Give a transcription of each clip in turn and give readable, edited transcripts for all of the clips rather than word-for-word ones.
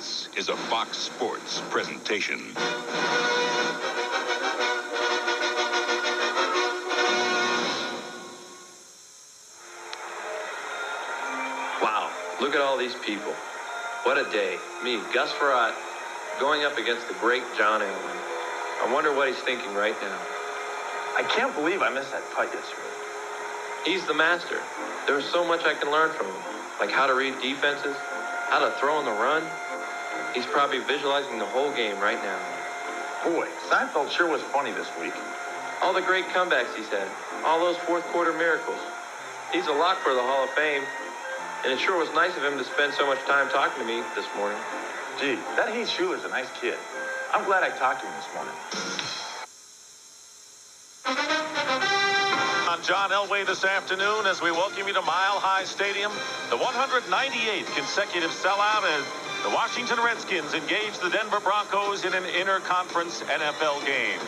This is a Fox Sports presentation. Wow, look at all these people. What a day. Me, Gus Frerotte, going up against the great John Elway. I wonder what he's thinking right now. I can't believe I missed that putt yesterday. He's the master. There's so much I can learn from him, like how to read defenses, how to throw on the run. He's probably visualizing the whole game right now. Boy, Seinfeld sure was funny this week. All the great comebacks he's had, all those fourth quarter miracles. He's a lock for the Hall of Fame, and it sure was nice of him to spend so much time talking to me this morning. Gee, that Heath Schuler's a nice kid. I'm glad I talked to him this morning. On John Elway this afternoon as we welcome you to Mile High Stadium, the 198th consecutive sellout as the Washington Redskins engage the Denver Broncos in an interconference NFL game.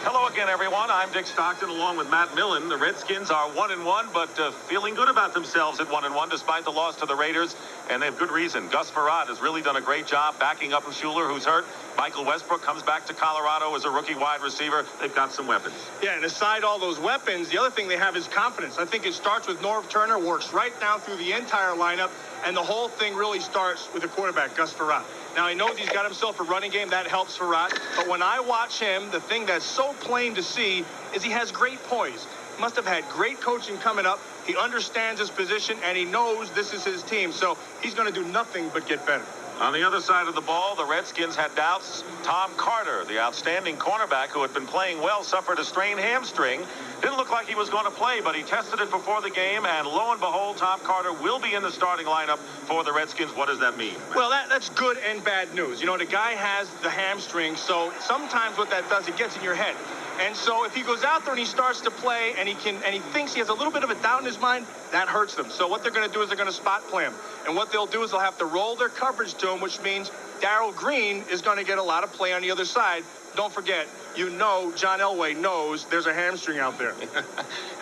Hello again, everyone. I'm Dick Stockton along with Matt Millen. The Redskins are 1-1, but feeling good about themselves at 1-1 despite the loss to the Raiders, and they have good reason. Gus Frerotte has really done a great job backing up Schuler, who's hurt. Michael Westbrook comes back to Colorado as a rookie wide receiver. They've got some weapons. Yeah, and aside all those weapons, the other thing they have is confidence. I think it starts with Norv Turner, works right down through the entire lineup, and the whole thing really starts with the quarterback, Gus Frerotte. Now, I know he's got himself a running game. That helps Frerotte. But when I watch him, the thing that's so plain to see is he has great poise. He must have had great coaching coming up. He understands his position, and he knows this is his team. So he's going to do nothing but get better. On the other side of the ball, the Redskins had doubts. Tom Carter, the outstanding cornerback who had been playing well, suffered a strained hamstring. Didn't look like he was going to play, but he tested it before the game, and lo and behold, Tom Carter will be in the starting lineup for the Redskins. What does that mean? Well, that's good and bad news. You know, the guy has the hamstring, so sometimes what that does, it gets in your head. And so if he goes out there and he starts to play and he thinks he has a little bit of a doubt in his mind, that hurts them. So what they're going to do is they're going to spot play him. And what they'll do is they'll have to roll their coverage to him, which means Darrell Green is going to get a lot of play on the other side. Don't forget, you know John Elway knows there's a hamstring out there.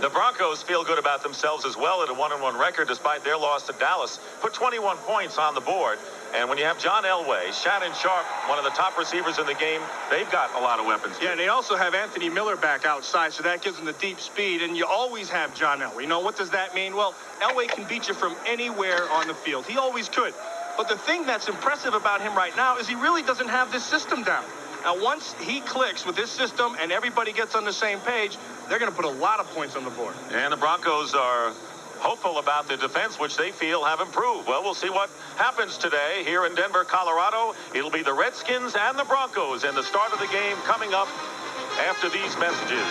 The Broncos feel good about themselves as well at a 1-1 record despite their loss to Dallas. Put 21 points on the board. And when you have John Elway, Shannon Sharp, one of the top receivers in the game, they've got a lot of weapons. Yeah, and they also have Anthony Miller back outside, so that gives them the deep speed. And you always have John Elway. You know, what does that mean? Well, Elway can beat you from anywhere on the field. He always could. But the thing that's impressive about him right now is he really doesn't have this system down. Now, once he clicks with this system and everybody gets on the same page, they're going to put a lot of points on the board. And the Broncos are hopeful about the defense, which they feel have improved. Well, we'll see what happens today here in Denver, Colorado. It'll be the Redskins and the Broncos in the start of the game coming up after these messages.